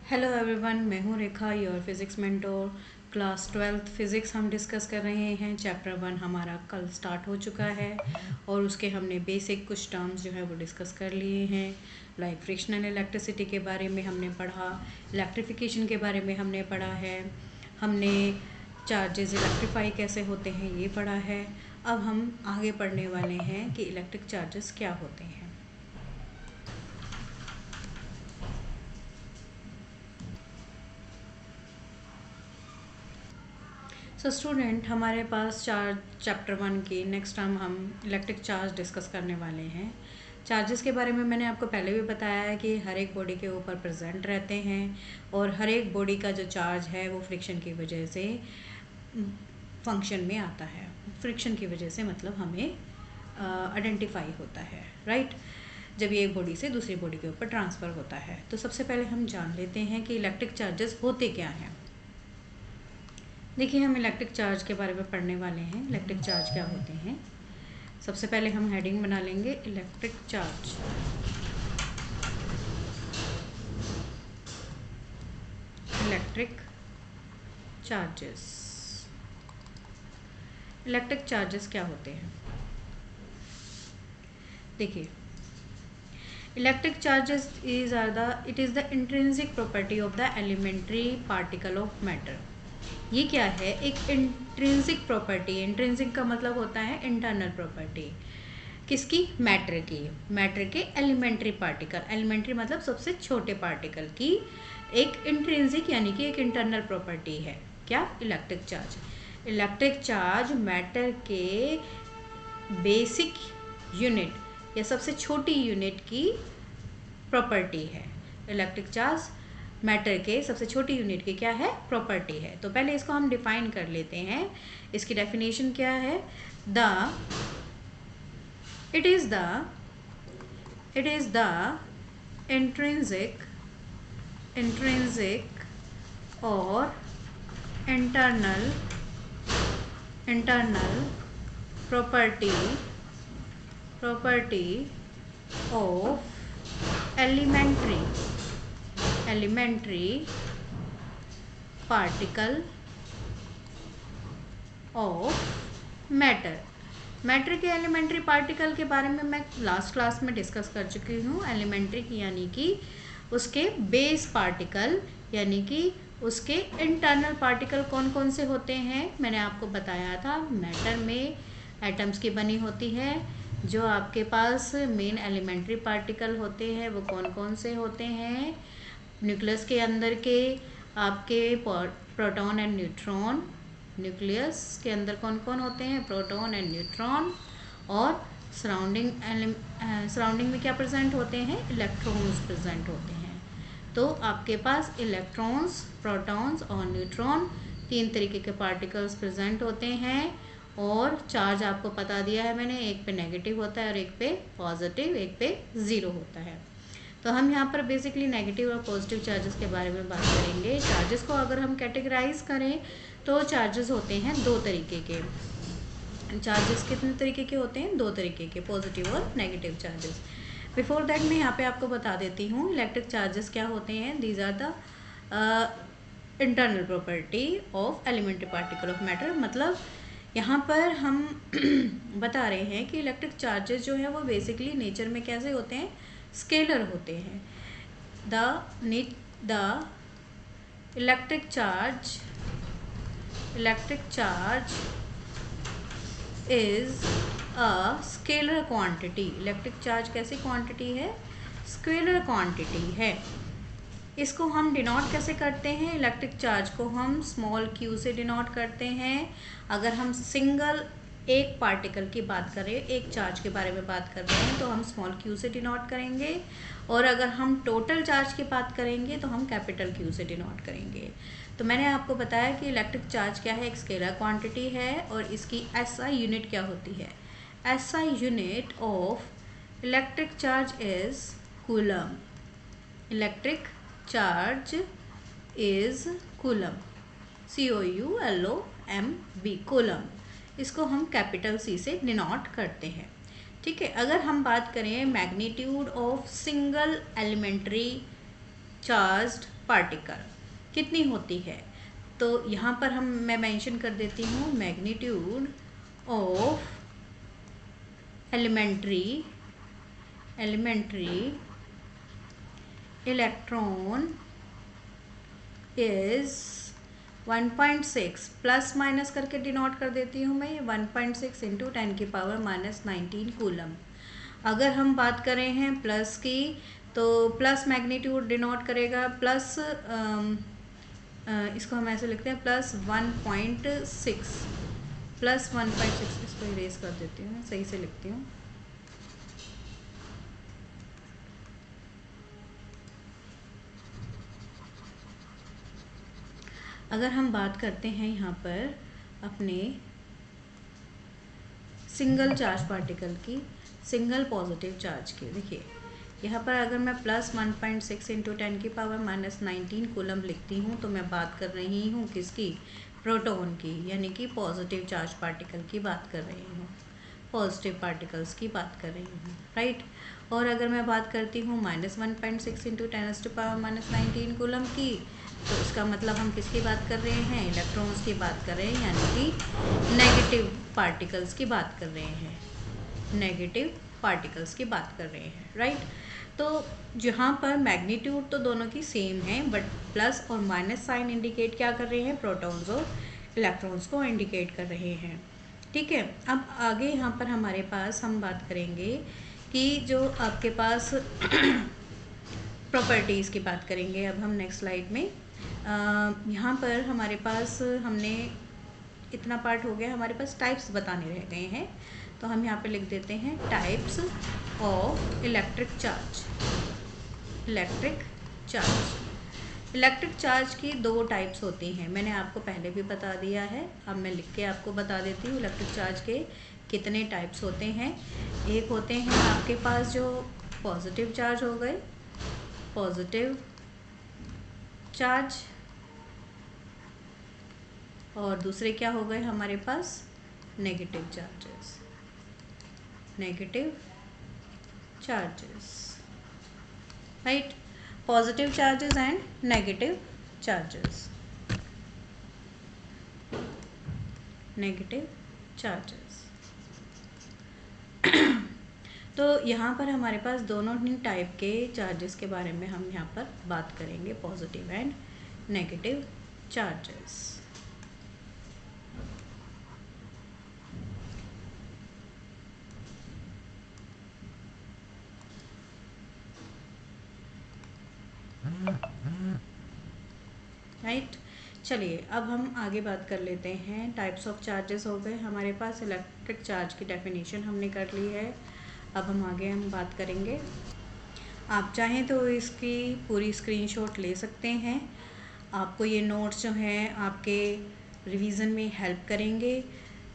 Hello everyone, मैं हूँ Rekha, your physics mentor. Class 12th physics हम डिस्कस कर रहे हैं। चैप्टर 1 हमारा कल स्टार्ट हो चुका है और उसके हमने बेसिक कुछ टर्म्स जो है वो डिस्कस कर लिए हैं। लाइक फ्रिक्शनल इलेक्ट्रिसिटी के बारे में हमने पढ़ा, इलेक्ट्रिफिकेशन के बारे में हमने पढ़ा है, हमने चार्जेस इलेक्ट्रीफाई कैसे होते हैं ये पढ़ा है। अब हम आगे पढ़ने वाले हैं कि इलेक्ट्रिक चार्जेस क्या होते हैं। सो स्टूडेंट, हमारे पास चैप्टर 1 की नेक्स्ट टर्म हम इलेक्ट्रिक चार्ज डिस्कस करने वाले हैं। चार्जेस के बारे में मैंने आपको पहले भी बताया है कि हर एक बॉडी के ऊपर प्रेजेंट रहते हैं और हर एक बॉडी का जो चार्ज है वो फ्रिक्शन की वजह से फंक्शन में आता है। फ्रिक्शन की वजह से मतलब हमें आइडेंटिफाई होता है, राइट। जब ये एक बॉडी से दूसरी बॉडी के ऊपर ट्रांसफ़र होता है तो सबसे पहले हम जान लेते हैं कि इलेक्ट्रिक चार्जेस होते क्या हैं। देखिए, हम इलेक्ट्रिक चार्ज के बारे में पढ़ने वाले हैं। इलेक्ट्रिक चार्ज क्या होते हैं, सबसे पहले हम हेडिंग बना लेंगे electric charge. Electric charges. Electric charges क्या होते हैं, देखिए, electric charges it is the intrinsic property of the elementary particle of matter. ये क्या है, एक इंट्रिंसिक प्रॉपर्टी। इंट्रिंसिक का मतलब होता है इंटरनल प्रॉपर्टी। किसकी? मैटर की। मैटर के एलिमेंट्री पार्टिकल, एलिमेंट्री मतलब सबसे छोटे पार्टिकल की एक इंट्रिंसिक यानी कि एक इंटरनल प्रॉपर्टी है। क्या? Electric charge. Electric charge matter के बेसिक यूनिट या सबसे छोटी यूनिट की प्रॉपर्टी है। इलेक्ट्रिक चार्ज मैटर के सबसे छोटी यूनिट की क्या है? प्रॉपर्टी है। तो पहले इसको हम डिफाइन कर लेते हैं। इसकी डेफिनेशन क्या है? इट इज़ द इंट्रिंसिक और internal property of elementary particle of matter. Matter के एलिमेंट्री पार्टिकल के बारे में मैं लास्ट क्लास में डिस्कस कर चुकी हूँ। एलिमेंट्री की यानी कि उसके बेस पार्टिकल, यानी कि उसके इंटरनल पार्टिकल कौन कौन से होते हैं मैंने आपको बताया था। मैटर में एटम्स की बनी होती है। जो आपके पास मेन एलिमेंट्री पार्टिकल होते हैं वो कौन कौन से होते हैं? न्यूक्लियस के अंदर के आपके प्रोटॉन एंड न्यूट्रॉन। न्यूक्लियस के अंदर कौन कौन होते हैं? Proton and neutron. और सराउंडिंग में क्या प्रेजेंट होते हैं? इलेक्ट्रॉन्स प्रेजेंट होते हैं। तो आपके पास इलेक्ट्रॉन्स, प्रोटॉन्स और न्यूट्रॉन, तीन तरीके के पार्टिकल्स प्रेजेंट होते हैं। और चार्ज आपको बता दिया है मैंने, एक पे नेगेटिव होता है और एक पे पॉजिटिव, एक पे ज़ीरो होता है। तो हम यहाँ पर बेसिकली नेगेटिव और पॉजिटिव चार्जेस के बारे में बात करेंगे। चार्जेस को अगर हम कैटेगराइज करें तो चार्जेस होते हैं दो तरीके के। चार्जेस कितने तरीके के होते हैं? दो तरीके के, पॉजिटिव और नेगेटिव चार्जेस। बिफोर दैट मैं यहाँ पे आपको बता देती हूँ इलेक्ट्रिक चार्जेस क्या होते हैं। These are the internal property of elementary particle of matter. मतलब यहाँ पर हम बता रहे हैं कि इलेक्ट्रिक चार्जेस जो है वो बेसिकली नेचर में कैसे होते हैं? स्केलर होते हैं। The electric charge is a scalar quantity. Electric charge कैसी क्वांटिटी है? स्केलर क्वांटिटी है। इसको हम डिनोट कैसे करते हैं? इलेक्ट्रिक चार्ज को हम स्मॉल q से डिनोट करते हैं। अगर हम सिंगल एक पार्टिकल की बात करें, एक चार्ज के बारे में बात कर रहे हैं तो हम स्मॉल q से डिनोट करेंगे। और अगर हम टोटल चार्ज की बात करेंगे तो हम कैपिटल Q से डिनोट करेंगे। तो मैंने आपको बताया कि इलेक्ट्रिक चार्ज क्या है? एक स्केलर क्वांटिटी है। और इसकी SI यूनिट क्या होती है? SI unit of electric charge is coulomb. Electric charge is coulomb, COULOMB, coulomb. इसको हम कैपिटल C से डिनोट करते हैं। ठीक है। अगर हम बात करें magnitude of single elementary charged particle कितनी होती है, तो यहाँ पर मैं मेंशन कर देती हूँ magnitude of elementary electron is 1.6 plus minus करके डिनोट कर देती हूँ मैं 1.6 इंटू 10⁻⁻19 कूलम। अगर हम बात करें हैं प्लस की, तो प्लस मैग्नीट्यूड डिनोट करेगा प्लस इसको हम ऐसे लिखते हैं प्लस 1.6 प्लस 1.6। इसको इरेज कर देती हूँ, सही से लिखती हूँ। अगर हम बात करते हैं यहाँ पर अपने सिंगल चार्ज पार्टिकल की, सिंगल पॉजिटिव चार्ज की, देखिए यहाँ पर अगर मैं प्लस 1.6 इंटू 10⁻⁻19 कूलम लिखती हूँ तो मैं बात कर रही हूँ किसकी, प्रोटॉन की, यानी कि पॉजिटिव चार्ज पार्टिकल की बात कर रही हूँ, पॉजिटिव पार्टिकल्स की बात कर रही हूँ, राइट। और अगर मैं बात करती हूँ -1.6 इंटू 10⁻⁻19 कूलम की, तो इसका मतलब हम किसकी बात कर रहे हैं, इलेक्ट्रॉन्स की बात कर रहे हैं, यानी कि नेगेटिव पार्टिकल्स की बात कर रहे हैं, नेगेटिव पार्टिकल्स की बात कर रहे हैं, राइट। तो जहाँ पर मैग्नीट्यूड तो दोनों की सेम है, बट प्लस और माइनस साइन इंडिकेट क्या कर रहे हैं, प्रोटॉन्स और इलेक्ट्रॉन्स को इंडिकेट कर रहे हैं, ठीक है। अब आगे यहाँ पर हमारे पास हम बात करेंगे कि जो आपके पास प्रॉपर्टीज़ की बात करेंगे। अब हम नेक्स्ट स्लाइड में यहाँ पर हमारे पास हमने इतना पार्ट हो गया, हमारे पास टाइप्स बताने रह गए हैं, तो हम यहाँ पे लिख देते हैं types of electric charge. Electric charge की दो टाइप्स होती हैं, मैंने आपको पहले भी बता दिया है, अब मैं लिख के आपको बता देती हूँ इलेक्ट्रिक चार्ज के कितने टाइप्स होते हैं। एक होते हैं आपके पास जो पॉजिटिव चार्ज हो गए, पॉजिटिव चार्ज, और दूसरे क्या हो गए हमारे पास, negative charges, right. Positive charges and negative charges, तो यहाँ पर हमारे पास दोनों ही टाइप के चार्जेस के बारे में हम यहाँ पर बात करेंगे, positive and negative charges. Right, चलिए अब हम आगे बात कर लेते हैं। टाइप्स ऑफ चार्जेस हो गए हमारे पास, इलेक्ट्रिक चार्ज की डेफिनेशन हमने कर ली है। अब हम आगे बात करेंगे। आप चाहें तो इसकी पूरी स्क्रीनशॉट ले सकते हैं, आपको ये नोट्स जो हैं आपके रिवीजन में हेल्प करेंगे,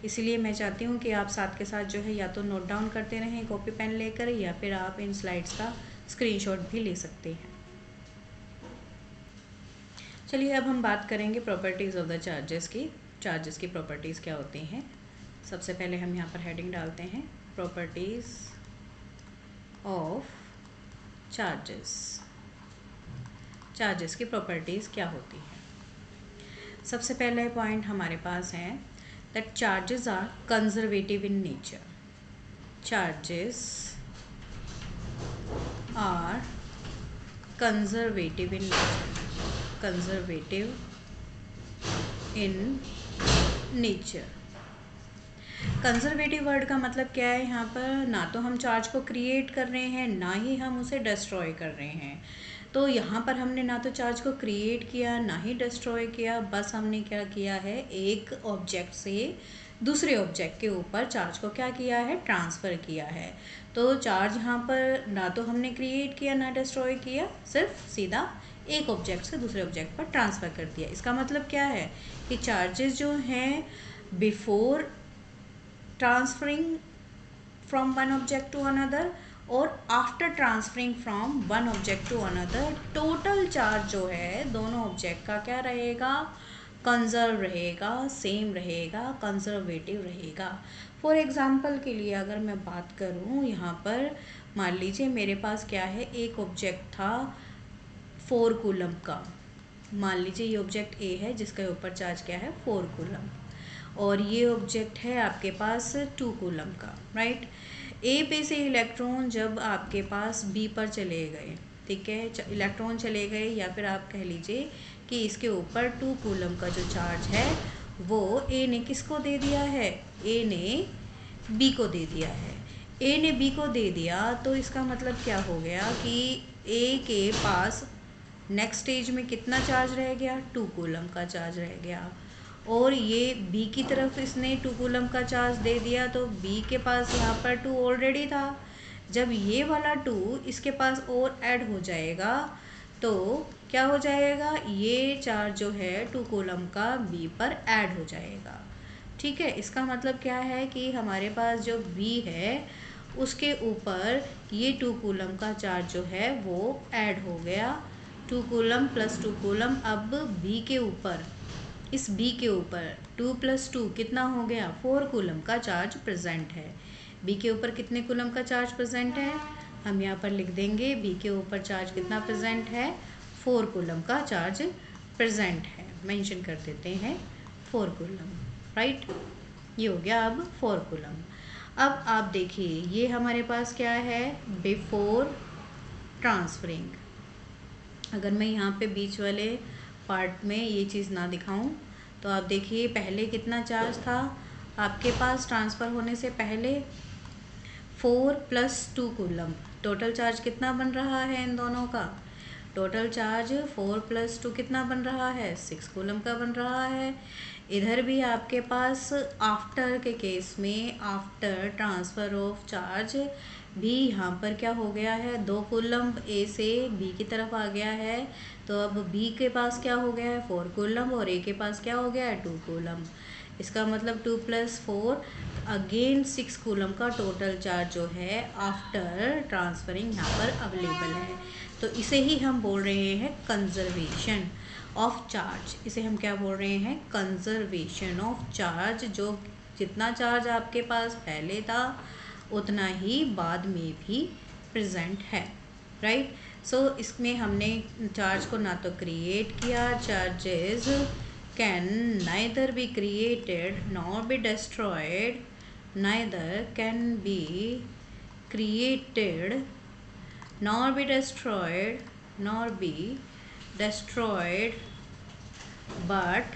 इसलिए मैं चाहती हूँ कि आप साथ के साथ जो है या तो नोट डाउन करते रहें कॉपी पेन लेकर, या फिर आप इन स्लाइड्स का स्क्रीनशॉट भी ले सकते हैं। चलिए अब हम बात करेंगे प्रॉपर्टीज़ ऑफ द चार्जेस की। चार्जेस की प्रॉपर्टीज़ क्या होती हैं। सबसे पहले हम यहाँ पर हेडिंग डालते हैं प्रॉपर्टीज़ ऑफ चार्जेस। चार्जेस की प्रॉपर्टीज़ क्या होती हैं। सबसे पहले पॉइंट हमारे पास है that charges are conservative in nature. Charges are conservative in nature, conservative in nature. Conservative word का मतलब क्या है, यहाँ पर ना तो हम चार्ज को क्रिएट कर रहे हैं, ना ही हम उसे डिस्ट्रॉय कर रहे हैं। तो यहाँ पर हमने ना तो चार्ज को क्रिएट किया, ना ही डिस्ट्रॉय किया, बस हमने क्या किया है, एक ऑब्जेक्ट से दूसरे ऑब्जेक्ट के ऊपर चार्ज को क्या किया है, ट्रांसफ़र किया है। तो चार्ज यहाँ पर ना तो हमने क्रिएट किया, ना डिस्ट्रॉय किया, सिर्फ सीधा एक ऑब्जेक्ट से दूसरे ऑब्जेक्ट पर ट्रांसफ़र कर दिया। इसका मतलब क्या है कि चार्जेस जो हैं before transferring from one object to another और after transferring from one object to another, total charge जो है दोनों ऑब्जेक्ट का क्या रहेगा, कंजर्व रहेगा, सेम रहेगा, कंजर्वेटिव रहेगा। फॉर एग्ज़ाम्पल के लिए अगर मैं बात करूँ, यहाँ पर मान लीजिए मेरे पास क्या है, एक ऑब्जेक्ट था 4 कूलम का, मान लीजिए ये ऑब्जेक्ट ए है जिसके ऊपर चार्ज क्या है 4 कूलम, और ये ऑब्जेक्ट है आपके पास 2 कूलम का, राइट। ए पे से इलेक्ट्रॉन जब आपके पास बी पर चले गए, ठीक है, इलेक्ट्रॉन चले गए, या फिर आप कह लीजिए कि इसके ऊपर 2 कूलम का जो चार्ज है वो ए ने किसको दे दिया है, ए ने बी को दे दिया है। ए ने बी को दे दिया तो इसका मतलब क्या हो गया कि ए के पास नेक्स्ट स्टेज में कितना चार्ज रह गया, 2 कूलम का चार्ज रह गया, और ये बी की तरफ इसने 2 कूलम का चार्ज दे दिया तो बी के पास यहाँ पर 2 ऑलरेडी था। जब ये वाला 2 इसके पास और ऐड हो जाएगा तो क्या हो जाएगा, ये चार्ज जो है 2 कूलम का बी पर ऐड हो जाएगा, ठीक है। इसका मतलब क्या है कि हमारे पास जो बी है उसके ऊपर ये 2 कूलम का चार्ज जो है वो ऐड हो गया, 2 कूलम प्लस 2 कूलम। अब बी के ऊपर, इस बी के ऊपर 2 + 2 कितना हो गया, 4 कूलम का चार्ज प्रेजेंट है। बी के ऊपर कितने कूलम का चार्ज प्रेजेंट है, हम यहाँ पर लिख देंगे बी के ऊपर चार्ज कितना प्रेजेंट है, 4 कूलम का चार्ज प्रेजेंट है, मेंशन कर देते हैं 4 कूलम, राइट। ये हो गया अब 4 कूलम। अब आप देखिए ये हमारे पास क्या है, बिफोर ट्रांसफरिंग। अगर मैं यहाँ पे बीच वाले पार्ट में ये चीज़ ना दिखाऊं तो आप देखिए पहले कितना चार्ज था आपके पास, ट्रांसफ़र होने से पहले 4 + 2 कूलम। टोटल चार्ज कितना बन रहा है इन दोनों का, टोटल चार्ज 4 + 2 कितना बन रहा है, 6 कूलम का बन रहा है। इधर भी आपके पास आफ्टर के केस में, आफ्टर ट्रांसफ़र ऑफ चार्ज भी यहाँ पर क्या हो गया है, 2 कूलम ए से बी की तरफ आ गया है, तो अब बी के पास क्या हो गया है 4 कूलम और ए के पास क्या हो गया है 2 कूलम। इसका मतलब 2 + 4 अगेन 6 कूलम का टोटल चार्ज जो है आफ्टर ट्रांसफरिंग यहाँ पर अवेलेबल है। तो इसे ही हम बोल रहे हैं कंजर्वेशन ऑफ चार्ज। इसे हम क्या बोल रहे हैं, कंजर्वेशन ऑफ चार्ज। जो जितना चार्ज आपके पास पहले था उतना ही बाद में भी प्रेजेंट है, राइट। सो इसमें हमने चार्ज को ना तो क्रिएट किया, charges can neither be created nor be destroyed, neither can be created nor be destroyed, nor be destroyed, but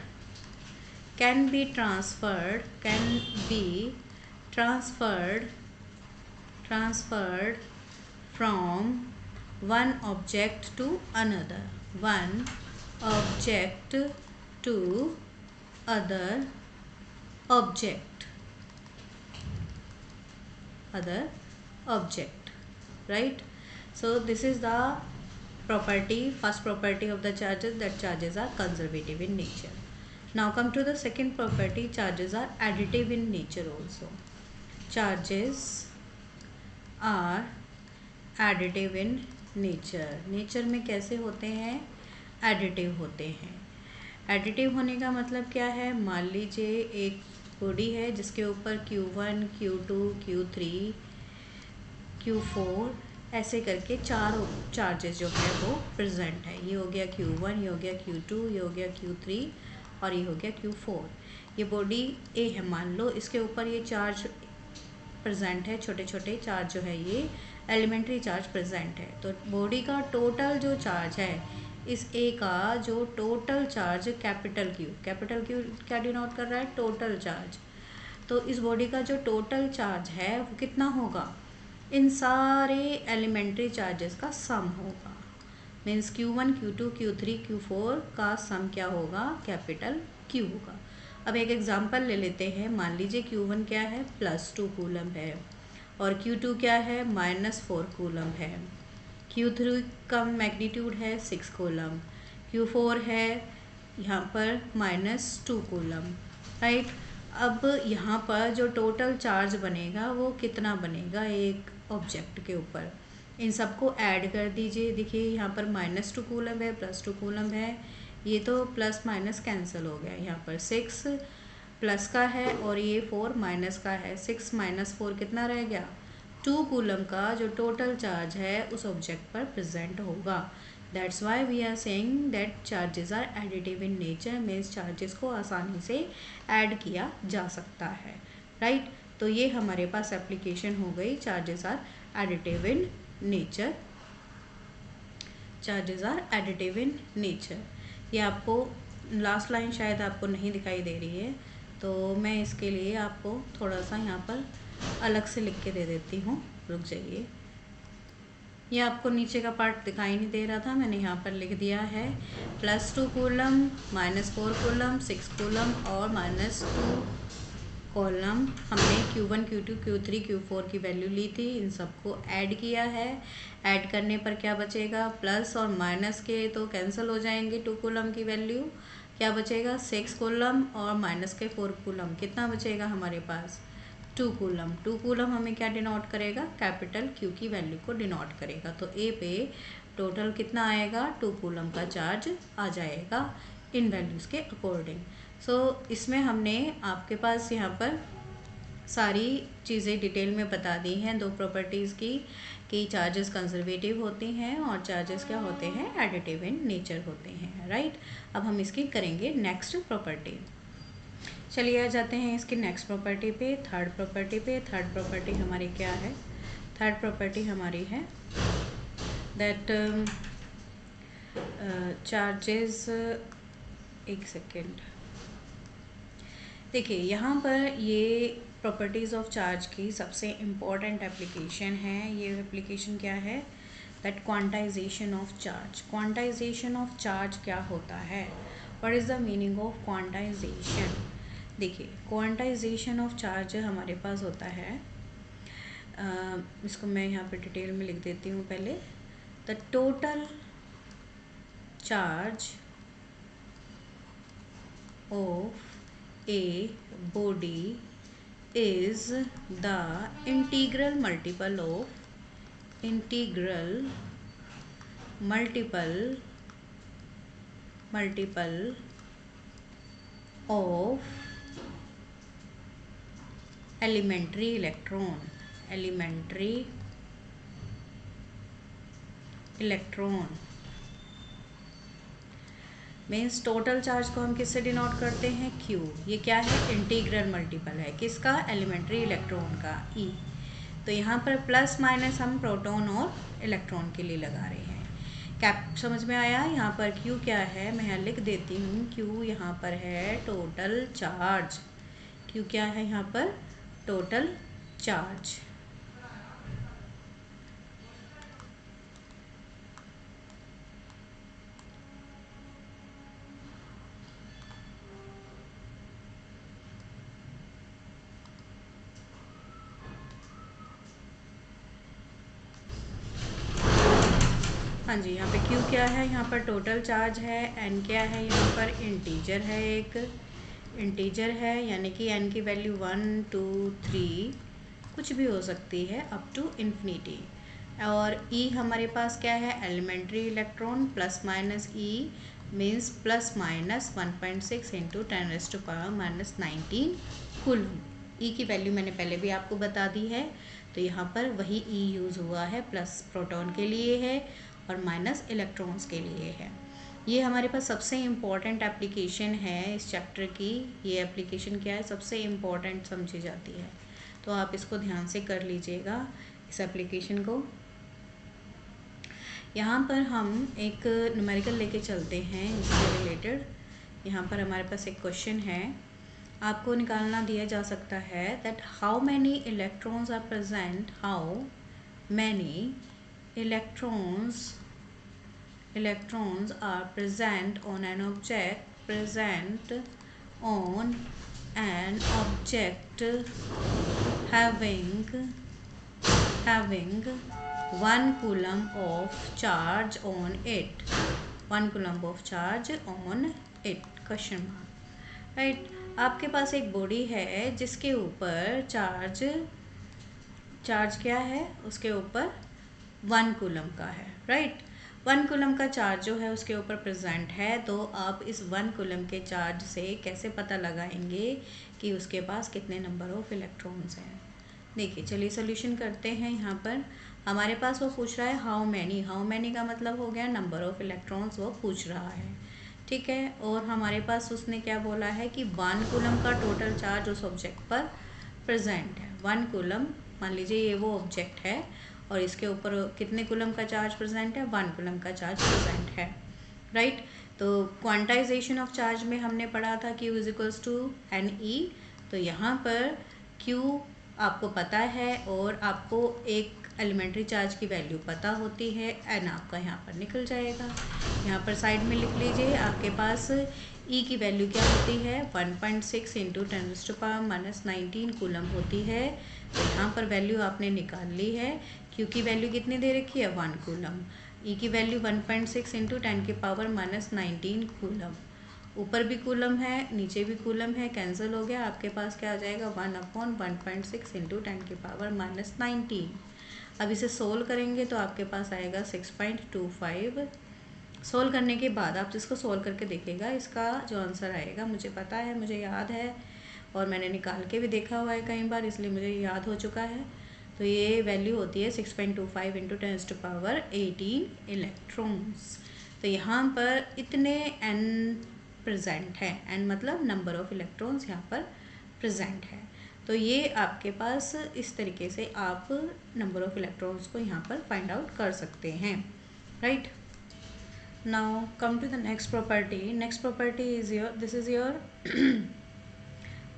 can be transferred, can be transferred from one object to another, one object to other object, other object, right. So this is the property, first property of the charges, that charges are conservative in nature. Now come to the second property, charges are additive in nature also. Charges are additive in nature. nature में कैसे होते हैं, additive होते हैं। additive होने का मतलब क्या है, मान लीजिए एक बॉडी है जिसके ऊपर Q1, Q2, Q3, Q4 ऐसे करके 4 चार्जेस जो है वो प्रेजेंट है। ये हो गया Q1, ये हो गया Q2, ये हो गया Q3 और ये हो गया Q4। ये बॉडी ए है मान लो, इसके ऊपर ये चार्ज प्रेजेंट है, छोटे छोटे चार्ज जो है ये एलिमेंट्री चार्ज प्रेजेंट है। तो बॉडी का टोटल जो चार्ज है, इस ए का जो टोटल चार्ज कैपिटल Q क्या डिनोट कर रहा है, टोटल चार्ज। तो इस बॉडी का जो टोटल चार्ज है वो कितना होगा, इन सारे एलिमेंट्री चार्जेस का सम होगा, means Q1, Q2, Q3, Q4 का सम क्या होगा, कैपिटल Q होगा। अब एक एग्जांपल ले लेते हैं, मान लीजिए Q1 क्या है, +2 कूलम है, और Q2 क्या है, -4 कूलम है, Q3 का मैग्नीट्यूड है 6 कूलम, Q4 है यहाँ पर -2 कूलम, राइट। अब यहाँ पर जो टोटल चार्ज बनेगा वो कितना बनेगा एक ऑब्जेक्ट के ऊपर, इन सबको ऐड कर दीजिए। देखिए यहाँ पर -2 कूलम है, +2 कूलम है, ये तो प्लस माइनस कैंसिल हो गया। यहाँ पर 6 प्लस का है और ये 4 माइनस का है, 6 - 4 कितना रह गया, 2 कूलम का जो टोटल चार्ज है उस ऑब्जेक्ट पर प्रेजेंट होगा। That's why we are saying that charges are additive in nature, means charges को आसानी से ऐड किया जा सकता है, राइट। तो ये हमारे पास एप्लीकेशन हो गई, charges are additive in nature, charges are additive in nature. ये आपको लास्ट लाइन शायद आपको नहीं दिखाई दे रही है, तो मैं इसके लिए आपको थोड़ा सा यहाँ पर अलग से लिख के दे देती हूँ, रुक जाइए। ये आपको नीचे का पार्ट दिखाई नहीं दे रहा था, मैंने यहाँ पर लिख दिया है +2 कूलम, -4 कूलम, 6 कूलम और -2 कॉलम। हमने Q1, Q2, Q3, Q4 की वैल्यू ली थी, इन सबको ऐड किया है। ऐड करने पर क्या बचेगा, प्लस और माइनस के तो कैंसिल हो जाएंगे, 2 कूलम की वैल्यू, क्या बचेगा 6 कूलम और माइनस के 4 कूलम, कितना बचेगा हमारे पास 2 कूलम। 2 कूलम हमें क्या डिनोट करेगा, कैपिटल Q की वैल्यू को डिनोट करेगा। तो A पे टोटल कितना आएगा, 2 कूलम का चार्ज आ जाएगा इन वैल्यूज़ के अकॉर्डिंग। सो इसमें हमने आपके पास यहाँ पर सारी चीज़ें डिटेल में बता दी हैं, 2 प्रॉपर्टीज़ की, कि चार्जेस कंजर्वेटिव होते हैं और चार्जेस क्या होते हैं, एडिटिव इन नेचर होते हैं, राइट। अब हम इसकी करेंगे नेक्स्ट प्रॉपर्टी। चलिए आ जाते हैं इसकी नेक्स्ट प्रॉपर्टी पे, थर्ड प्रॉपर्टी पे। थर्ड प्रॉपर्टी हमारी क्या है, थर्ड प्रॉपर्टी हमारी है दैट चार्जेस, एक सेकेंड, देखिए यहाँ पर ये प्रॉपर्टीज़ ऑफ चार्ज की सबसे इम्पॉर्टेंट एप्लीकेशन है। ये एप्लीकेशन क्या है, that quantization of charge. Quantization of charge क्या होता है, what is the meaning of quantization. देखिए क्वांटाइजेशन ऑफ चार्ज हमारे पास होता है, इसको मैं यहाँ पे डिटेल में लिख देती हूँ पहले। The total charge of a body is the integral multiple of of elementary electron means total charge को हम किससे डिनोट करते हैं, Q। ये क्या है, इंटीग्रल मल्टीपल है किसका, एलिमेंट्री इलेक्ट्रॉन का, E। तो यहाँ पर प्लस माइनस हम प्रोटॉन और इलेक्ट्रॉन के लिए लगा रहे हैं। कैप समझ में आया, यहाँ पर Q क्या है, मैं यहाँ लिख देती हूँ, Q यहाँ पर है टोटल चार्ज। Q क्या है यहाँ पर, टोटल चार्ज। हाँ जी, यहाँ पे Q क्या है, यहाँ पर टोटल चार्ज है। N क्या है, यहाँ पर इंटीजर है, एक इंटीजर है, यानी कि N की वैल्यू 1, 2, 3 कुछ भी हो सकती है अप टू इन्फिनिटी। और E हमारे पास क्या है, elementary electron, plus minus E means plus minus 1.6 into 10⁻⁻19 coulomb. E की वैल्यू मैंने पहले भी आपको बता दी है, तो यहाँ पर वही E यूज़ हुआ है, प्लस प्रोटॉन के लिए है और माइनस इलेक्ट्रॉन्स के लिए है। ये हमारे पास सबसे इम्पॉर्टेंट एप्लीकेशन है इस चैप्टर की। ये एप्लीकेशन क्या है, सबसे इम्पॉर्टेंट समझी जाती है, तो आप इसको ध्यान से कर लीजिएगा इस एप्लीकेशन को। यहाँ पर हम एक न्यूमेरिकल लेके चलते हैं इससे रिलेटेड। यहाँ पर हमारे पास एक क्वेश्चन है, आपको निकालना दिया जा सकता है that how many electrons are present, how many electrons are present on an object having 1 coulomb of charge on it, 1 coulomb of charge on it, question mark, right. आपके पास एक बॉडी है जिसके ऊपर चार्ज क्या है, उसके ऊपर 1 कूलम का है, राइट। 1 कूलम का चार्ज जो है उसके ऊपर प्रेजेंट है, तो आप इस 1 कूलम के चार्ज से कैसे पता लगाएंगे कि उसके पास कितने नंबर ऑफ इलेक्ट्रॉन्स हैं। देखिए चलिए सोल्यूशन करते हैं। यहाँ पर हमारे पास वो पूछ रहा है हाउ मैनी का मतलब हो गया नंबर ऑफ इलेक्ट्रॉन्स वो पूछ रहा है, ठीक है। और हमारे पास उसने क्या बोला है कि 1 कूलम का टोटल चार्ज उस ऑब्जेक्ट पर प्रेजेंट है। 1 कूलम, मान लीजिए ये वो ऑब्जेक्ट है और इसके ऊपर कितने कूलम का चार्ज प्रेजेंट है, 1 कूलम का चार्ज प्रेजेंट है, राइट। तो क्वांटाइजेशन ऑफ चार्ज में हमने पढ़ा था Q is equals to NE। तो यहाँ पर Q आपको पता है और आपको एक एलिमेंट्री चार्ज की वैल्यू पता होती है, एन आपका यहाँ पर निकल जाएगा। यहाँ पर साइड में लिख लीजिए, आपके पास E की वैल्यू क्या होती है, 1.6 इंटू 10⁻⁻19 कूलम होती है। तो यहाँ पर वैल्यू आपने निकाल ली है। Q की वैल्यू कितनी दे रखी है, 1 कूलम। E की वैल्यू 1.6 इंटू 10⁻⁻19 कूलम। ऊपर भी कूलम है, नीचे भी कूलम है, कैंसिल हो गया। आपके पास क्या आ जाएगा, 1/1.6 इंटू 10⁻⁻19। अब इसे सोल्व करेंगे तो आपके पास आएगा 6.25। सोल्व करने के बाद आप जिसको सोल्व करके देखिएगा, इसका जो आंसर आएगा मुझे पता है, मुझे याद है और मैंने निकाल के भी देखा हुआ है कई बार, इसलिए मुझे याद हो चुका है। तो ये वैल्यू होती है 6.25 इंटू 10⁻18 इलेक्ट्रॉन्स। तो यहाँ पर इतने n प्रेजेंट है, n मतलब नंबर ऑफ इलेक्ट्रॉन्स यहाँ पर प्रेजेंट है। तो ये आपके पास इस तरीके से आप नंबर ऑफ इलेक्ट्रॉन्स को यहाँ पर फाइंड आउट कर सकते हैं, right. Now come to the next property. Next property is your,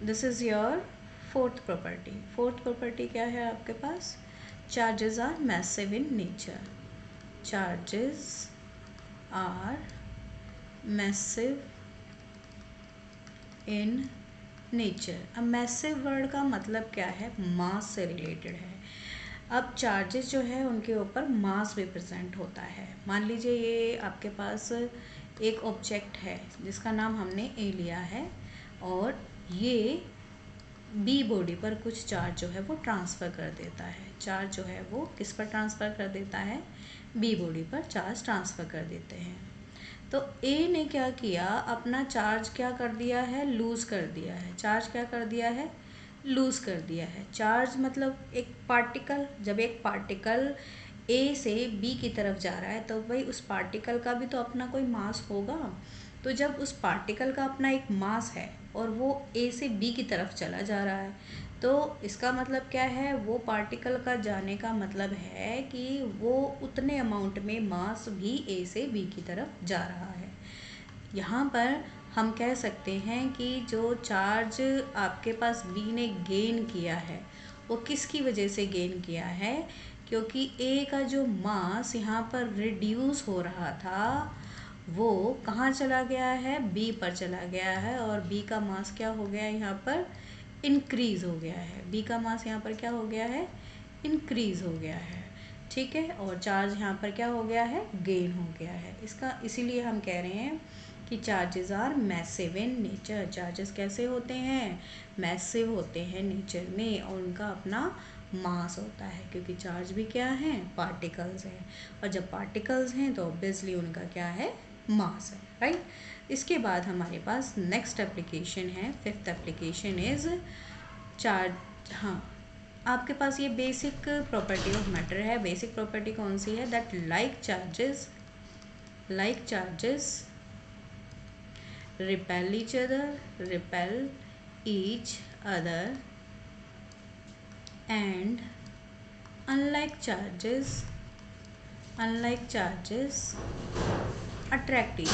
this is your fourth property. Fourth property क्या है आपके पास, charges are massive in nature. Charges are massive in nature. अब मैसिव वर्ड का मतलब क्या है, मास से रिलेटेड है। अब चार्जेस जो है उनके ऊपर मास भी प्रेजेंट होता है। मान लीजिए ये आपके पास एक ऑब्जेक्ट है जिसका नाम हमने ए लिया है और ये बी बॉडी पर कुछ चार्ज जो है वो ट्रांसफ़र कर देता है। चार्ज जो है वो किस पर ट्रांसफ़र कर देता है, बी बॉडी पर चार्ज ट्रांसफ़र कर देते हैं। तो ए ने क्या किया, अपना चार्ज क्या कर दिया है, लूज़ कर दिया है। चार्ज क्या कर दिया है, लूज़ कर दिया है। चार्ज मतलब एक पार्टिकल, जब एक पार्टिकल ए से बी की तरफ जा रहा है तो भाई उस पार्टिकल का भी तो अपना कोई मास होगा। तो जब उस पार्टिकल का अपना एक मास है और वो ए से बी की तरफ चला जा रहा है, तो इसका मतलब क्या है, वो पार्टिकल का जाने का मतलब है कि वो उतने अमाउंट में मास भी ए से बी की तरफ जा रहा है। यहाँ पर हम कह सकते हैं कि जो चार्ज आपके पास बी ने गेन किया है वो किसकी वजह से गेन किया है, क्योंकि ए का जो मास यहाँ पर रिड्यूस हो रहा था वो कहाँ चला गया है, बी पर चला गया है और बी का मास क्या हो गया यहाँ पर, इंक्रीज़ हो गया है। बी का मास यहाँ पर क्या हो गया है, इंक्रीज़ हो गया है, ठीक है। और चार्ज यहाँ पर क्या हो गया है, गेन हो गया है। इसका इसीलिए हम कह रहे हैं कि charges are massive in nature. Charges कैसे होते हैं, मैसिव होते हैं नेचर में और उनका अपना मास होता है, क्योंकि चार्ज भी क्या है, पार्टिकल्स हैं और जब पार्टिकल्स हैं तो ऑब्वियसली उनका क्या है, मास है, राइट। इसके बाद हमारे पास नेक्स्ट एप्लीकेशन है, फिफ्थ एप्लीकेशन इज चार्ज। हाँ, आपके पास ये बेसिक प्रॉपर्टी ऑफ मैटर है। बेसिक प्रॉपर्टी कौन सी है, that like charges repel each other and unlike charges attract each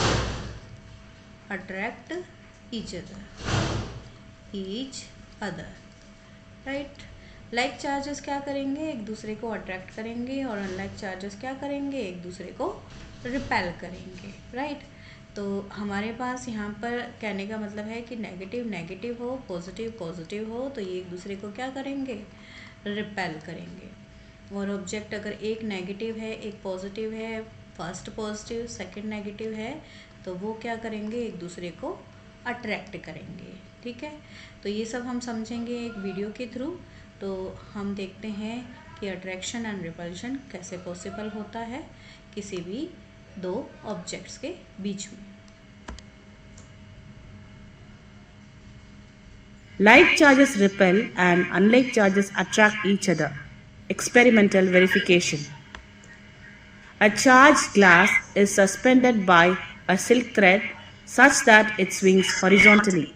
other, right. Like charges क्या करेंगे, एक दूसरे को अट्रैक्ट करेंगे और अनलाइक चार्जेस क्या करेंगे, एक दूसरे को रिपेल करेंगे, राइट। तो हमारे पास यहाँ पर कहने का मतलब है कि नेगेटिव नेगेटिव हो, पॉजिटिव पॉजिटिव हो, तो ये एक दूसरे को क्या करेंगे, रिपेल करेंगे। और ऑब्जेक्ट अगर एक नेगेटिव है एक पॉजिटिव है, फर्स्ट पॉजिटिव सेकंड नेगेटिव है, तो वो क्या करेंगे, एक दूसरे को अट्रैक्ट करेंगे, ठीक है। तो ये सब हम समझेंगे एक वीडियो के थ्रू। तो हम देखते हैं कि अट्रैक्शन एंड रिपल्शन कैसे पॉसिबल होता है किसी भी दो ऑब्जेक्ट्स के बीच में। Like charges repel and unlike charges attract each other. Experimental verification. A charged glass is suspended by a silk thread such that it swings horizontally.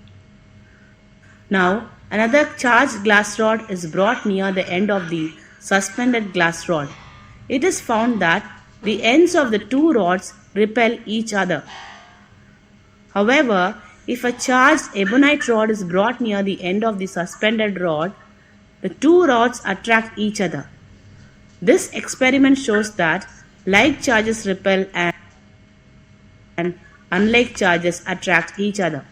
Now, another charged glass rod is brought near the end of the suspended glass rod. It is found that the ends of the two rods repel each other. However, if a charged ebonite rod is brought near the end of the suspended rod, the two rods attract each other. This experiment shows that like charges repel and unlike charges attract each other.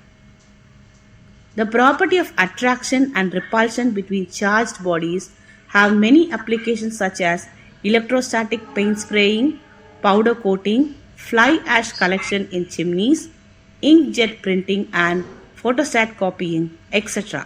The property of attraction and repulsion between charged bodies have many applications such as electrostatic paint spraying, powder coating, fly ash collection in chimneys, inkjet printing and photostat copying, etc.